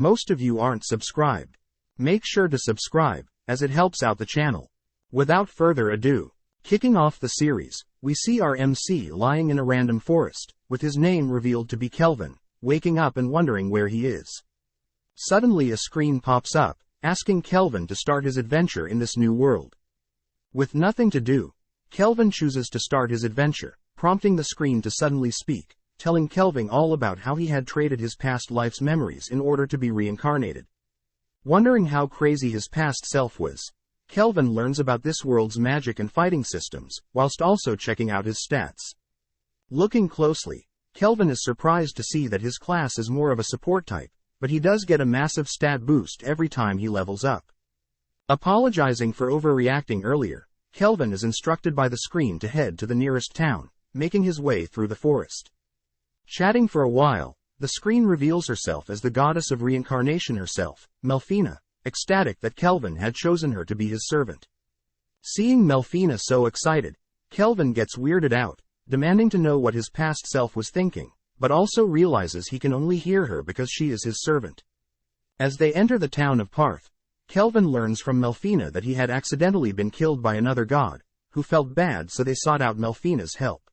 Most of you aren't subscribed. Make sure to subscribe, as it helps out the channel. Without further ado, kicking off the series, we see our MC lying in a random forest, with his name revealed to be Kelvin, waking up and wondering where he is. Suddenly a screen pops up, asking Kelvin to start his adventure in this new world. With nothing to do, Kelvin chooses to start his adventure, prompting the screen to suddenly speak, telling Kelvin all about how he had traded his past life's memories in order to be reincarnated. Wondering how crazy his past self was, Kelvin learns about this world's magic and fighting systems, whilst also checking out his stats. Looking closely, Kelvin is surprised to see that his class is more of a support type, but he does get a massive stat boost every time he levels up. Apologizing for overreacting earlier, Kelvin is instructed by the screen to head to the nearest town, making his way through the forest. Chatting for a while, the screen reveals herself as the goddess of reincarnation herself, Melfina, ecstatic that Kelvin had chosen her to be his servant. Seeing Melfina so excited, Kelvin gets weirded out, demanding to know what his past self was thinking, but also realizes he can only hear her because she is his servant. As they enter the town of Parth, Kelvin learns from Melfina that he had accidentally been killed by another god, who felt bad, so they sought out Melfina's help.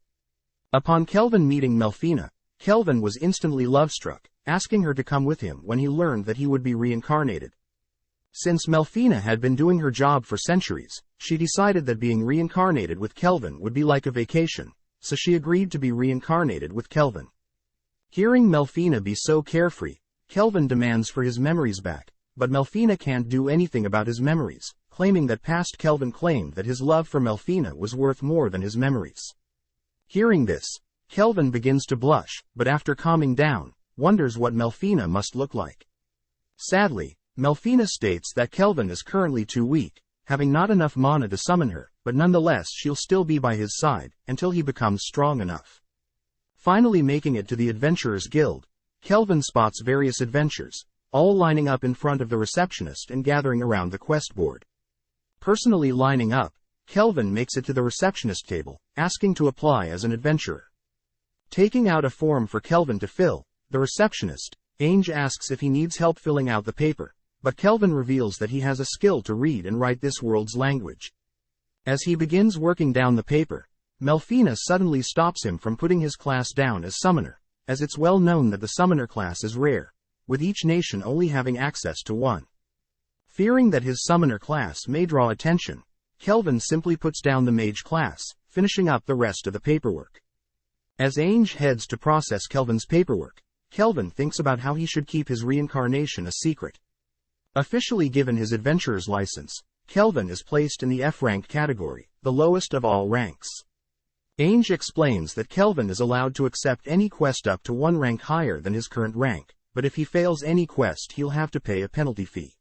Upon Kelvin meeting Melfina, Kelvin was instantly love-struck, asking her to come with him when he learned that he would be reincarnated. Since Melfina had been doing her job for centuries, she decided that being reincarnated with Kelvin would be like a vacation, so she agreed to be reincarnated with Kelvin. Hearing Melfina be so carefree, Kelvin demands for his memories back, but Melfina can't do anything about his memories, claiming that past Kelvin claimed that his love for Melfina was worth more than his memories. Hearing this, Kelvin begins to blush, but after calming down, wonders what Melfina must look like. Sadly, Melfina states that Kelvin is currently too weak, having not enough mana to summon her, but nonetheless she'll still be by his side, until he becomes strong enough. Finally making it to the Adventurers Guild, Kelvin spots various adventures, all lining up in front of the receptionist and gathering around the quest board. Personally lining up, Kelvin makes it to the receptionist table, asking to apply as an adventurer. Taking out a form for Kelvin to fill, the receptionist, Ange, asks if he needs help filling out the paper, but Kelvin reveals that he has a skill to read and write this world's language. As he begins working down the paper, Melfina suddenly stops him from putting his class down as summoner, as it's well known that the summoner class is rare, with each nation only having access to one. Fearing that his summoner class may draw attention, Kelvin simply puts down the mage class, finishing up the rest of the paperwork. As Ange heads to process Kelvin's paperwork, Kelvin thinks about how he should keep his reincarnation a secret. Officially given his adventurer's license, Kelvin is placed in the F-rank category, the lowest of all ranks. Ange explains that Kelvin is allowed to accept any quest up to one rank higher than his current rank, but if he fails any quest he'll have to pay a penalty fee.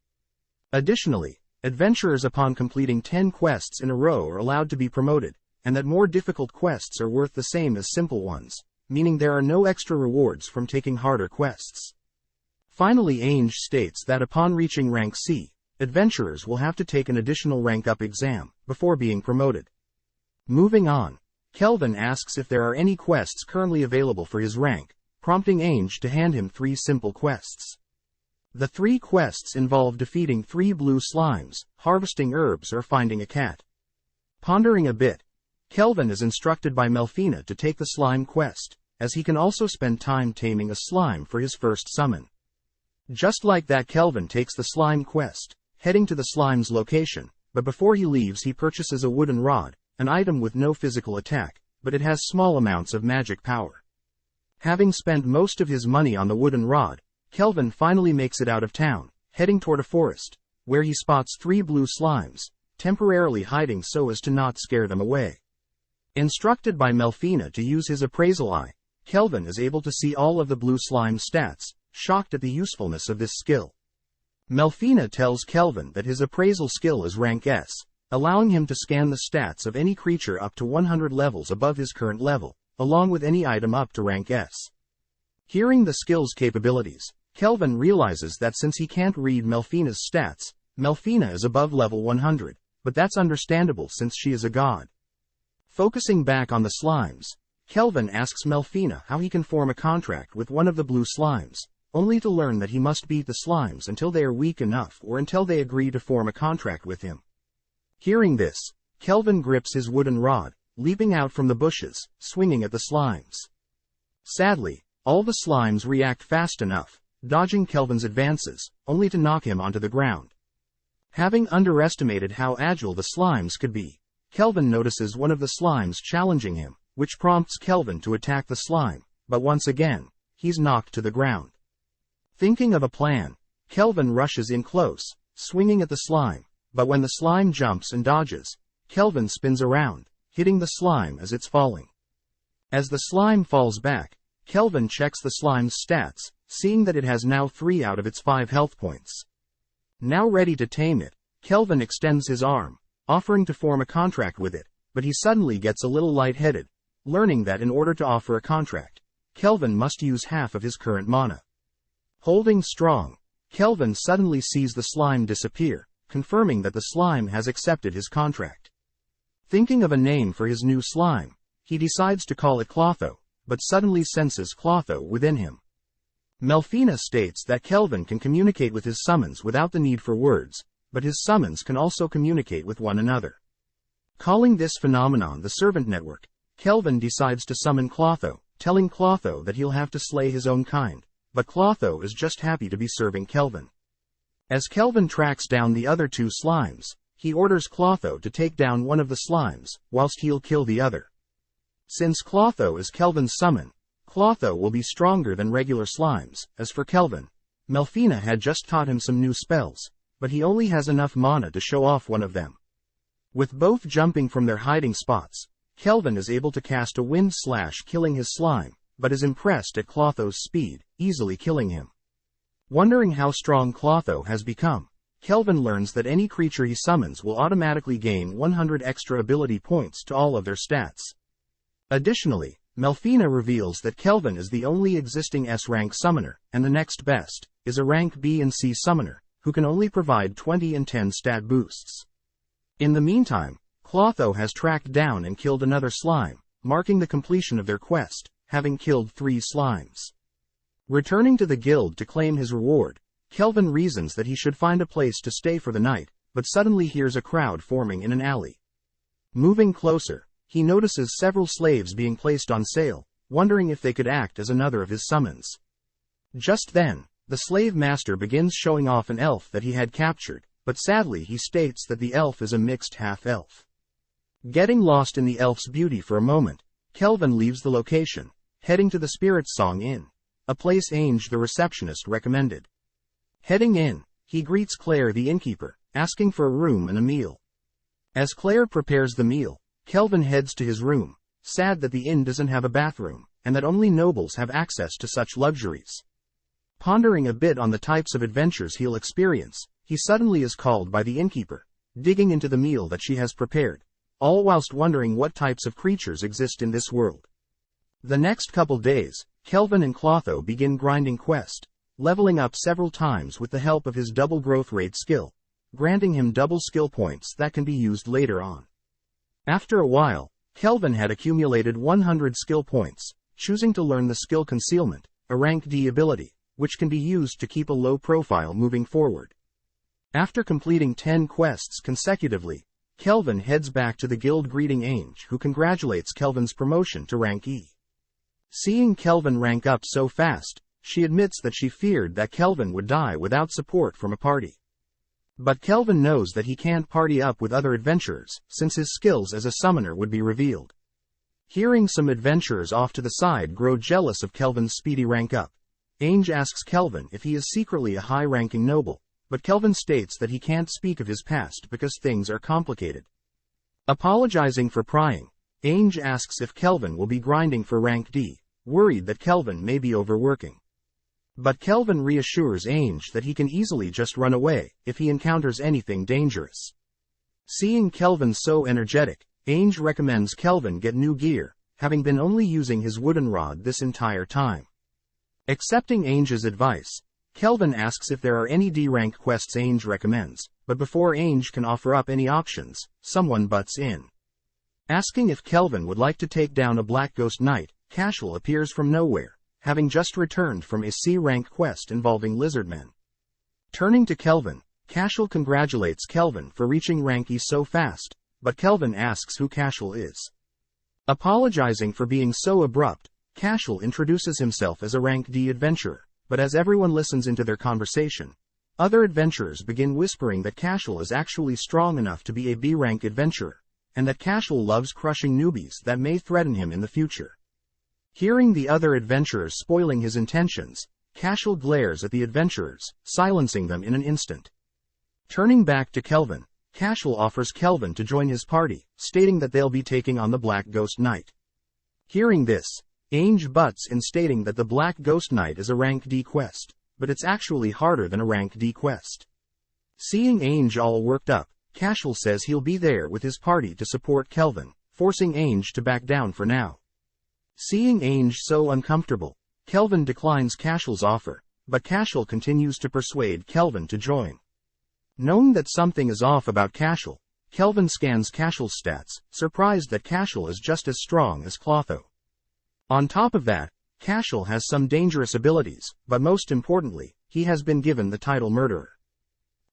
Additionally, adventurers upon completing 10 quests in a row are allowed to be promoted, and that more difficult quests are worth the same as simple ones, meaning there are no extra rewards from taking harder quests. Finally, Ange states that upon reaching rank C, adventurers will have to take an additional rank-up exam, before being promoted. Moving on, Kelvin asks if there are any quests currently available for his rank, prompting Ange to hand him 3 simple quests. The 3 quests involve defeating 3 blue slimes, harvesting herbs, or finding a cat. Pondering a bit, Kelvin is instructed by Melfina to take the slime quest, as he can also spend time taming a slime for his first summon. Just like that, Kelvin takes the slime quest, heading to the slime's location, but before he leaves he purchases a wooden rod, an item with no physical attack, but it has small amounts of magic power. Having spent most of his money on the wooden rod, Kelvin finally makes it out of town, heading toward a forest, where he spots 3 blue slimes, temporarily hiding so as to not scare them away. Instructed by Melfina to use his appraisal eye, Kelvin is able to see all of the blue slime stats, shocked at the usefulness of this skill. Melfina tells Kelvin that his appraisal skill is rank S, allowing him to scan the stats of any creature up to 100 levels above his current level, along with any item up to rank S. Hearing the skill's capabilities, Kelvin realizes that since he can't read Melfina's stats, Melfina is above level 100, but that's understandable since she is a god. Focusing back on the slimes, Kelvin asks Melfina how he can form a contract with one of the blue slimes, only to learn that he must beat the slimes until they are weak enough or until they agree to form a contract with him. Hearing this, Kelvin grips his wooden rod, leaping out from the bushes, swinging at the slimes. Sadly, all the slimes react fast enough, dodging Kelvin's advances, only to knock him onto the ground. Having underestimated how agile the slimes could be, Kelvin notices one of the slimes challenging him, which prompts Kelvin to attack the slime, but once again, he's knocked to the ground. Thinking of a plan, Kelvin rushes in close, swinging at the slime, but when the slime jumps and dodges, Kelvin spins around, hitting the slime as it's falling. As the slime falls back, Kelvin checks the slime's stats, seeing that it has now 3 out of its 5 health points. Now ready to tame it, Kelvin extends his arm, offering to form a contract with it, but he suddenly gets a little lightheaded, learning that in order to offer a contract, Kelvin must use half of his current mana. Holding strong, Kelvin suddenly sees the slime disappear, confirming that the slime has accepted his contract. Thinking of a name for his new slime, he decides to call it Clotho, but suddenly senses Clotho within him. Melfina states that Kelvin can communicate with his summons without the need for words, but his summons can also communicate with one another. Calling this phenomenon the servant network, Kelvin decides to summon Clotho, telling Clotho that he'll have to slay his own kind, but Clotho is just happy to be serving Kelvin. As Kelvin tracks down the other 2 slimes, he orders Clotho to take down one of the slimes, whilst he'll kill the other. Since Clotho is Kelvin's summon, Clotho will be stronger than regular slimes. As for Kelvin, Melfina had just taught him some new spells, but he only has enough mana to show off one of them. With both jumping from their hiding spots, Kelvin is able to cast a wind slash, killing his slime, but is impressed at Clotho's speed, easily killing him. Wondering how strong Clotho has become, Kelvin learns that any creature he summons will automatically gain 100 extra ability points to all of their stats. Additionally, Melfina reveals that Kelvin is the only existing S-rank summoner, and the next best is a rank B and C summoner, who can only provide 20 and 10 stat boosts. In the meantime, Clotho has tracked down and killed another slime, marking the completion of their quest, having killed 3 slimes. Returning to the guild to claim his reward, Kelvin reasons that he should find a place to stay for the night, but suddenly hears a crowd forming in an alley. Moving closer, he notices several slaves being placed on sale, wondering if they could act as another of his summons. Just then, the slave master begins showing off an elf that he had captured, but sadly he states that the elf is a mixed half-elf. Getting lost in the elf's beauty for a moment, Kelvin leaves the location, heading to the Spirit Song Inn, a place Ange the receptionist recommended. Heading in, he greets Claire the innkeeper, asking for a room and a meal. As Claire prepares the meal, Kelvin heads to his room, sad that the inn doesn't have a bathroom, and that only nobles have access to such luxuries. Pondering a bit on the types of adventures he'll experience, he suddenly is called by the innkeeper, digging into the meal that she has prepared, all whilst wondering what types of creatures exist in this world. The next couple days, Kelvin and Clotho begin grinding quest, leveling up several times with the help of his double growth rate skill, granting him double skill points that can be used later on. After a while, Kelvin had accumulated 100 skill points, choosing to learn the skill Concealment, a rank D ability, which can be used to keep a low profile moving forward. After completing 10 quests consecutively, Kelvin heads back to the guild greeting Ange, who congratulates Kelvin's promotion to rank E. Seeing Kelvin rank up so fast, she admits that she feared that Kelvin would die without support from a party. But Kelvin knows that he can't party up with other adventurers, since his skills as a summoner would be revealed. Hearing some adventurers off to the side grow jealous of Kelvin's speedy rank up, Ange asks Kelvin if he is secretly a high-ranking noble, but Kelvin states that he can't speak of his past because things are complicated. Apologizing for prying, Ange asks if Kelvin will be grinding for rank D, worried that Kelvin may be overworking. But Kelvin reassures Ange that he can easily just run away if he encounters anything dangerous. Seeing Kelvin so energetic, Ange recommends Kelvin get new gear, having been only using his wooden rod this entire time. Accepting Ange's advice, Kelvin asks if there are any D-rank quests Ange recommends, but before Ange can offer up any options, someone butts in. Asking if Kelvin would like to take down a Black Ghost Knight, Casual appears from nowhere, having just returned from a C-rank quest involving lizardmen. Turning to Kelvin, Cashel congratulates Kelvin for reaching rank E so fast, but Kelvin asks who Cashel is. Apologizing for being so abrupt, Cashel introduces himself as a rank D adventurer, but as everyone listens into their conversation, other adventurers begin whispering that Cashel is actually strong enough to be a B-rank adventurer, and that Cashel loves crushing newbies that may threaten him in the future. Hearing the other adventurers spoiling his intentions, Cashel glares at the adventurers, silencing them in an instant. Turning back to Kelvin, Cashel offers Kelvin to join his party, stating that they'll be taking on the Black Ghost Knight. Hearing this, Ainge butts in, stating that the Black Ghost Knight is a rank D quest, but it's actually harder than a rank D quest. Seeing Ainge all worked up, Cashel says he'll be there with his party to support Kelvin, forcing Ainge to back down for now. Seeing Ainge so uncomfortable, Kelvin declines Cashel's offer, but Cashel continues to persuade Kelvin to join. Knowing that something is off about Cashel, Kelvin scans Cashel's stats, surprised that Cashel is just as strong as Clotho. On top of that, Cashel has some dangerous abilities, but most importantly, he has been given the title Murderer.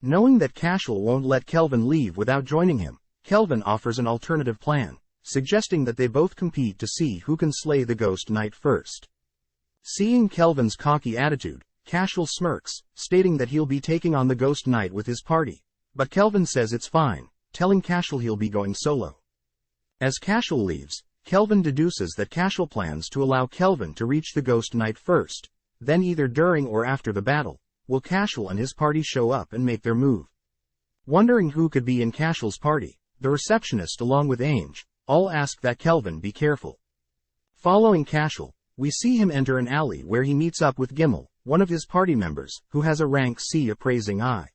Knowing that Cashel won't let Kelvin leave without joining him, Kelvin offers an alternative plan, suggesting that they both compete to see who can slay the Ghost Knight first. Seeing Kelvin's cocky attitude, Cashel smirks, stating that he'll be taking on the Ghost Knight with his party, but Kelvin says it's fine, telling Cashel he'll be going solo. As Cashel leaves, Kelvin deduces that Cashel plans to allow Kelvin to reach the Ghost Knight first, then either during or after the battle, will Cashel and his party show up and make their move. Wondering who could be in Cashel's party, the receptionist along with Ainge, all ask that Kelvin be careful. Following Cashel, we see him enter an alley where he meets up with Gimel, one of his party members, who has a rank C appraising eye.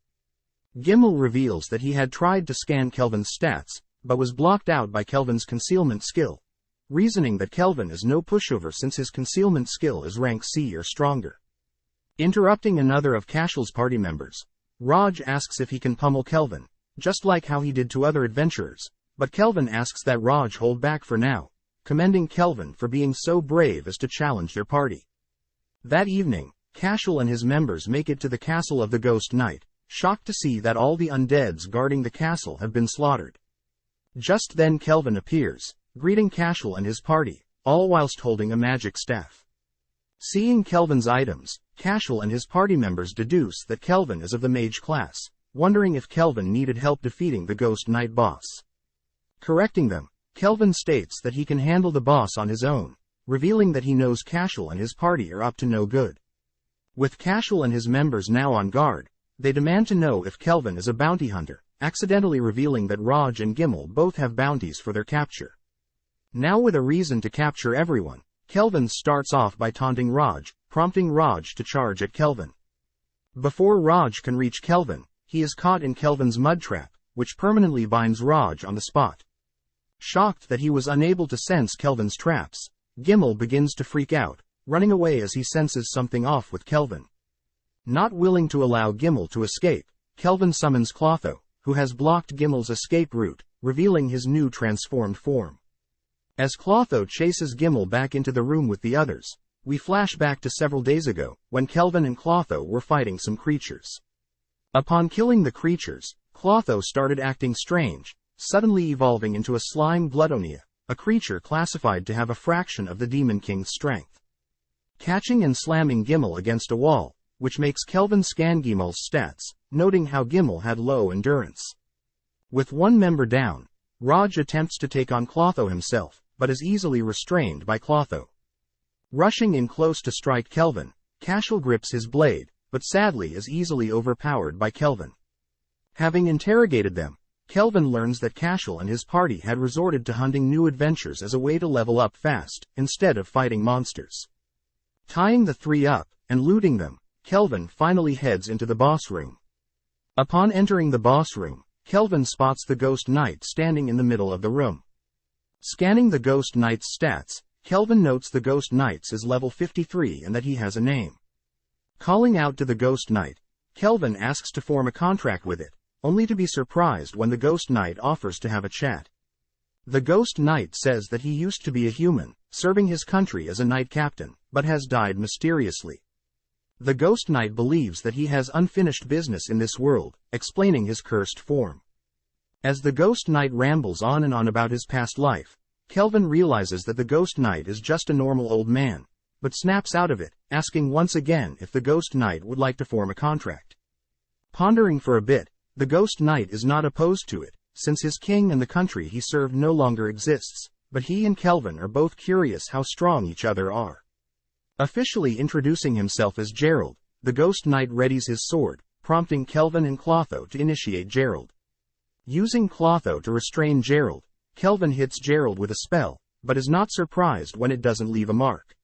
Gimel reveals that he had tried to scan Kelvin's stats, but was blocked out by Kelvin's concealment skill, reasoning that Kelvin is no pushover since his concealment skill is rank C or stronger. Interrupting another of Cashel's party members, Raj asks if he can pummel Kelvin, just like how he did to other adventurers, but Kelvin asks that Raj hold back for now, commending Kelvin for being so brave as to challenge their party. That evening, Cashel and his members make it to the castle of the Ghost Knight, shocked to see that all the undeads guarding the castle have been slaughtered. Just then Kelvin appears, greeting Cashel and his party, all whilst holding a magic staff. Seeing Kelvin's items, Cashel and his party members deduce that Kelvin is of the mage class, wondering if Kelvin needed help defeating the Ghost Knight boss. Correcting them, Kelvin states that he can handle the boss on his own, revealing that he knows Cashel and his party are up to no good. With Cashel and his members now on guard, they demand to know if Kelvin is a bounty hunter, accidentally revealing that Raj and Gimel both have bounties for their capture. Now with a reason to capture everyone, Kelvin starts off by taunting Raj, prompting Raj to charge at Kelvin. Before Raj can reach Kelvin, he is caught in Kelvin's mud trap, which permanently binds Raj on the spot. Shocked that he was unable to sense Kelvin's traps, Gimel begins to freak out, running away as he senses something off with Kelvin. Not willing to allow Gimel to escape, Kelvin summons Clotho, who has blocked Gimel's escape route, revealing his new transformed form. As Clotho chases Gimel back into the room with the others, we flash back to several days ago, when Kelvin and Clotho were fighting some creatures. Upon killing the creatures, Clotho started acting strange, suddenly evolving into a slime Bloodonia, a creature classified to have a fraction of the Demon King's strength. Catching and slamming Gimel against a wall, which makes Kelvin scan Gimel's stats, noting how Gimel had low endurance. With one member down, Raj attempts to take on Clotho himself, but is easily restrained by Clotho. Rushing in close to strike Kelvin, Cashel grips his blade, but sadly is easily overpowered by Kelvin. Having interrogated them, Kelvin learns that Cashel and his party had resorted to hunting new adventures as a way to level up fast, instead of fighting monsters. Tying the three up, and looting them, Kelvin finally heads into the boss room. Upon entering the boss room, Kelvin spots the Ghost Knight standing in the middle of the room. Scanning the Ghost Knight's stats, Kelvin notes the Ghost Knight's is level 53 and that he has a name. Calling out to the Ghost Knight, Kelvin asks to form a contract with it, only to be surprised when the Ghost Knight offers to have a chat. The Ghost Knight says that he used to be a human, serving his country as a knight captain, but has died mysteriously. The Ghost Knight believes that he has unfinished business in this world, explaining his cursed form. As the Ghost Knight rambles on and on about his past life, Kelvin realizes that the Ghost Knight is just a normal old man, but snaps out of it, asking once again if the Ghost Knight would like to form a contract. Pondering for a bit, the Ghost Knight is not opposed to it, since his king and the country he served no longer exists, but he and Kelvin are both curious how strong each other are. Officially introducing himself as Gerald, the Ghost Knight readies his sword, prompting Kelvin and Clotho to initiate Gerald. Using Clotho to restrain Gerald, Kelvin hits Gerald with a spell, but is not surprised when it doesn't leave a mark.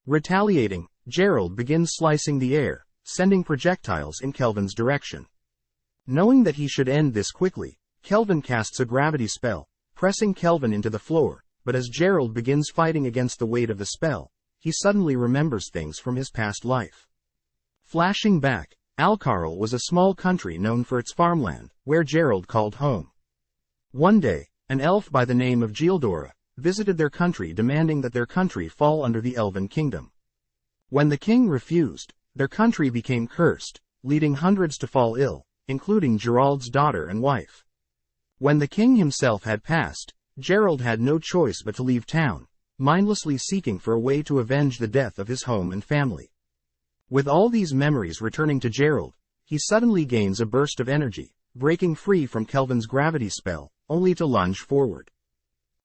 Retaliating, Gerald begins slicing the air, sending projectiles in Kelvin's direction. Knowing that he should end this quickly, Kelvin casts a gravity spell, pressing Kelvin into the floor, but as Gerald begins fighting against the weight of the spell, he suddenly remembers things from his past life. Flashing back, Alcarl was a small country known for its farmland, where Gerald called home. One day, an elf by the name of Gildora visited their country demanding that their country fall under the Elven Kingdom. When the king refused, their country became cursed, leading hundreds to fall ill, including Gerald's daughter and wife. When the king himself had passed, Gerald had no choice but to leave town, mindlessly seeking for a way to avenge the death of his home and family. With all these memories returning to Gerald, he suddenly gains a burst of energy, breaking free from Kelvin's gravity spell, only to lunge forward.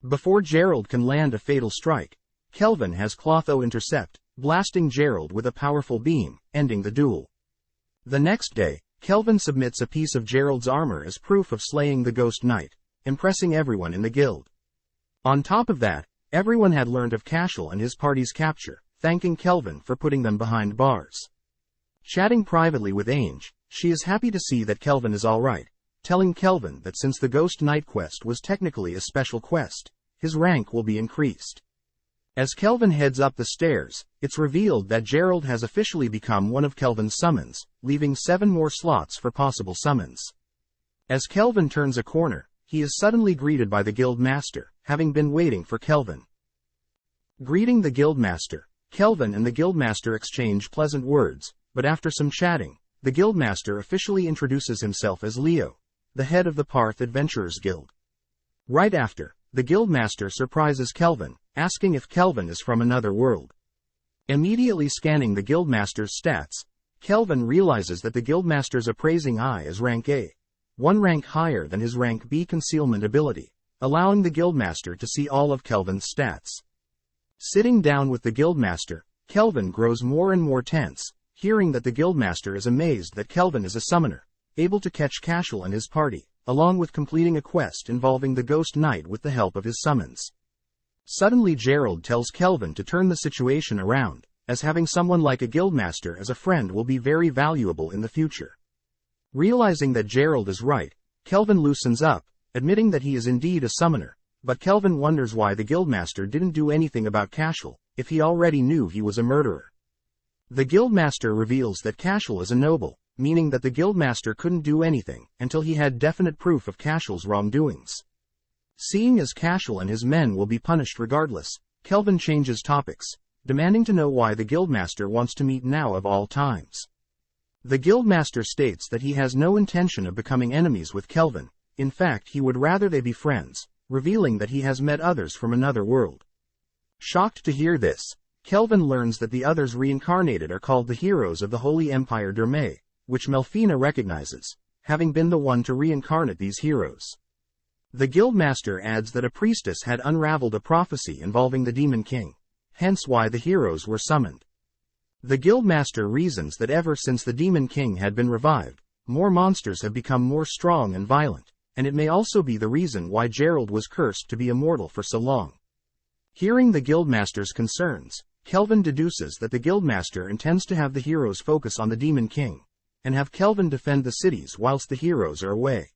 Before Gerald can land a fatal strike, Kelvin has Clotho intercept, blasting Gerald with a powerful beam, ending the duel. The next day, Kelvin submits a piece of Gerald's armor as proof of slaying the Ghost Knight, impressing everyone in the guild. On top of that, everyone had learned of Cashel and his party's capture, thanking Kelvin for putting them behind bars. Chatting privately with Ainge, she is happy to see that Kelvin is alright, telling Kelvin that since the Ghost Knight quest was technically a special quest, his rank will be increased. As Kelvin heads up the stairs, it's revealed that Gerald has officially become one of Kelvin's summons, leaving 7 more slots for possible summons. As Kelvin turns a corner, he is suddenly greeted by the Guildmaster, having been waiting for Kelvin. Greeting the Guildmaster, Kelvin and the Guildmaster exchange pleasant words, but after some chatting, the Guildmaster officially introduces himself as Leo, the head of the Parth Adventurers Guild. Right after, the Guildmaster surprises Kelvin, asking if Kelvin is from another world. Immediately scanning the Guildmaster's stats, Kelvin realizes that the Guildmaster's appraising eye is rank A, 1 rank higher than his rank B concealment ability, allowing the Guildmaster to see all of Kelvin's stats. Sitting down with the Guildmaster, Kelvin grows more and more tense, hearing that the Guildmaster is amazed that Kelvin is a summoner, able to catch Cashel and his party, along with completing a quest involving the Ghost Knight with the help of his summons. Suddenly Gerald tells Kelvin to turn the situation around, as having someone like a Guildmaster as a friend will be very valuable in the future. Realizing that Gerald is right, Kelvin loosens up, admitting that he is indeed a summoner, but Kelvin wonders why the Guildmaster didn't do anything about Cashel, if he already knew he was a murderer. The Guildmaster reveals that Cashel is a noble, meaning that the Guildmaster couldn't do anything until he had definite proof of Cashel's wrongdoings. Seeing as Cashel and his men will be punished regardless, Kelvin changes topics, demanding to know why the Guildmaster wants to meet now of all times. The Guildmaster states that he has no intention of becoming enemies with Kelvin, in fact he would rather they be friends, revealing that he has met others from another world. Shocked to hear this, Kelvin learns that the others reincarnated are called the heroes of the Holy Empire Derme, which Melfina recognizes, having been the one to reincarnate these heroes. The Guildmaster adds that a priestess had unraveled a prophecy involving the Demon King, hence why the heroes were summoned. The Guildmaster reasons that ever since the Demon King had been revived, more monsters have become more strong and violent, and it may also be the reason why Gerald was cursed to be immortal for so long. Hearing the Guildmaster's concerns, Kelvin deduces that the Guildmaster intends to have the heroes focus on the Demon King, and have Kelvin defend the cities whilst the heroes are away.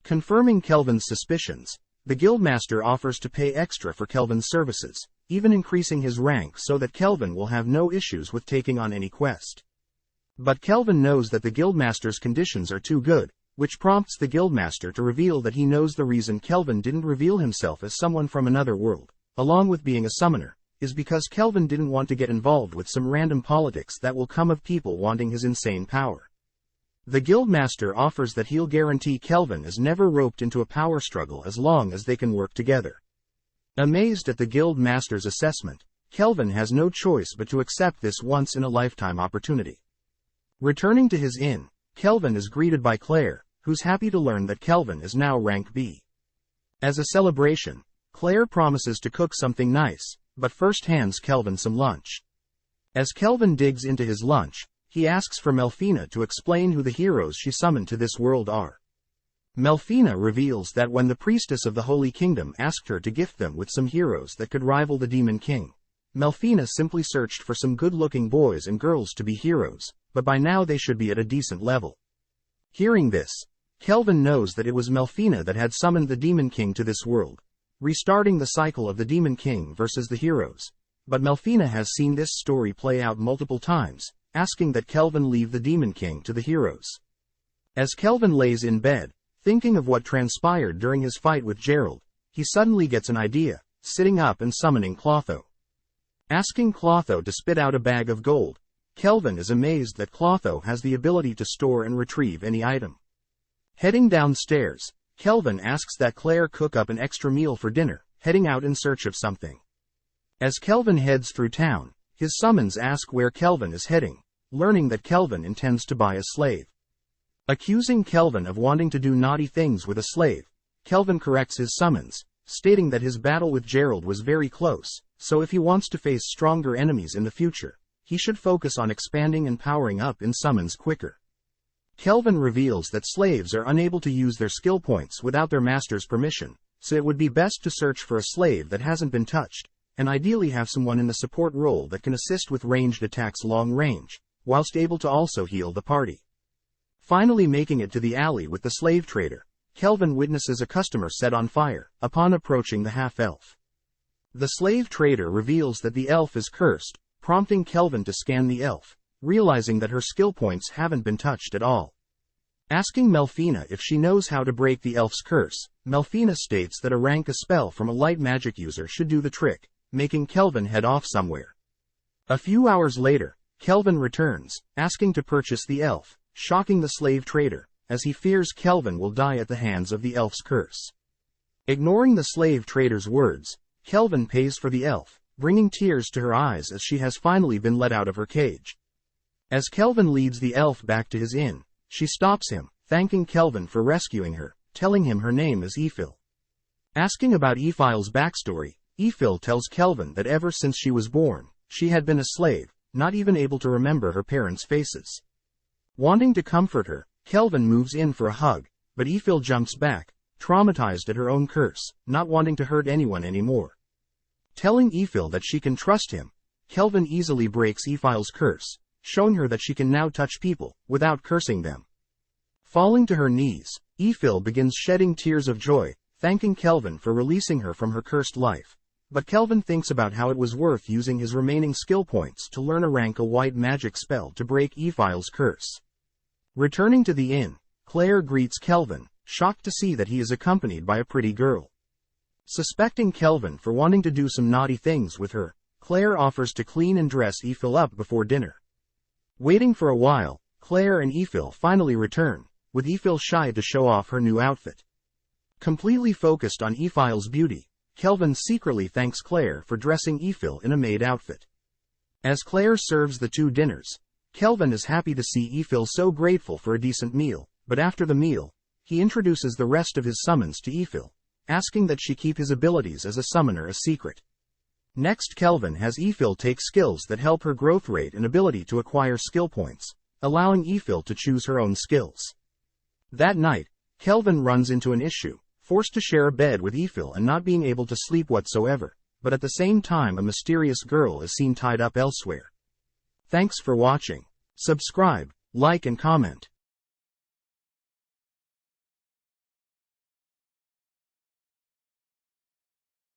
Confirming Kelvin's suspicions, the Guildmaster offers to pay extra for Kelvin's services, even increasing his rank so that Kelvin will have no issues with taking on any quest. But Kelvin knows that the Guildmaster's conditions are too good, which prompts the Guildmaster to reveal that he knows the reason Kelvin didn't reveal himself as someone from another world, along with being a summoner, is because Kelvin didn't want to get involved with some random politics that will come of people wanting his insane power. The Guildmaster offers that he'll guarantee Kelvin is never roped into a power struggle as long as they can work together. Amazed at the Guildmaster's assessment, Kelvin has no choice but to accept this once-in-a-lifetime opportunity. Returning to his inn, Kelvin is greeted by Claire, who's happy to learn that Kelvin is now rank B. As a celebration, Claire promises to cook something nice, but first hands Kelvin some lunch. As Kelvin digs into his lunch, he asks for Melfina to explain who the heroes she summoned to this world are. Melfina reveals that when the priestess of the Holy Kingdom asked her to gift them with some heroes that could rival the Demon King, Melfina simply searched for some good-looking boys and girls to be heroes, but by now they should be at a decent level. Hearing this, Kelvin knows that it was Melfina that had summoned the Demon King to this world, restarting the cycle of the Demon King versus the heroes. But Melfina has seen this story play out multiple times, asking that Kelvin leave the Demon King to the heroes. As Kelvin lays in bed, thinking of what transpired during his fight with Gerald, he suddenly gets an idea, sitting up and summoning Clotho. Asking Clotho to spit out a bag of gold, Kelvin is amazed that Clotho has the ability to store and retrieve any item. Heading downstairs, Kelvin asks that Claire cook up an extra meal for dinner, heading out in search of something. As Kelvin heads through town, his summons ask where Kelvin is heading, learning that Kelvin intends to buy a slave. Accusing Kelvin of wanting to do naughty things with a slave, Kelvin corrects his summons, stating that his battle with Gerald was very close, so if he wants to face stronger enemies in the future, he should focus on expanding and powering up in summons quicker. Kelvin reveals that slaves are unable to use their skill points without their master's permission, so it would be best to search for a slave that hasn't been touched, and ideally have someone in the support role that can assist with ranged attacks long range, whilst able to also heal the party. Finally making it to the alley with the slave trader, Kelvin witnesses a customer set on fire, upon approaching the half-elf. The slave trader reveals that the elf is cursed, prompting Kelvin to scan the elf, realizing that her skill points haven't been touched at all. Asking Melfina if she knows how to break the elf's curse, Melfina states that a spell from a light magic user should do the trick, making Kelvin head off somewhere. A few hours later, Kelvin returns, asking to purchase the elf, shocking the slave trader, as he fears Kelvin will die at the hands of the elf's curse. Ignoring the slave trader's words, Kelvin pays for the elf, bringing tears to her eyes as she has finally been let out of her cage. As Kelvin leads the elf back to his inn, she stops him, thanking Kelvin for rescuing her, telling him her name is Ephil. Asking about Ephil's backstory, Ephil tells Kelvin that ever since she was born, she had been a slave, not even able to remember her parents' faces. Wanting to comfort her, Kelvin moves in for a hug, but Ephil jumps back, traumatized at her own curse, not wanting to hurt anyone anymore. Telling Ephil that she can trust him, Kelvin easily breaks Ephil's curse, showing her that she can now touch people, without cursing them. Falling to her knees, Ephil begins shedding tears of joy, thanking Kelvin for releasing her from her cursed life. But Kelvin thinks about how it was worth using his remaining skill points to learn a white magic spell to break Ephil's curse. Returning to the inn, Claire greets Kelvin, shocked to see that he is accompanied by a pretty girl. Suspecting Kelvin for wanting to do some naughty things with her, Claire offers to clean and dress Ephil up before dinner. Waiting for a while, Claire and Ephil finally return, with Ephil shy to show off her new outfit. Completely focused on Ephil's beauty, Kelvin secretly thanks Claire for dressing Ephil in a maid outfit. As Claire serves the two dinners, Kelvin is happy to see Ephil so grateful for a decent meal, but after the meal, he introduces the rest of his summons to Ephil, asking that she keep his abilities as a summoner a secret. Next, Kelvin has Ephil take skills that help her growth rate and ability to acquire skill points, allowing Ephil to choose her own skills. That night, Kelvin runs into an issue, forced to share a bed with Ephil and not being able to sleep whatsoever, but at the same time a mysterious girl is seen tied up elsewhere. Thanks for watching. Subscribe, like and comment.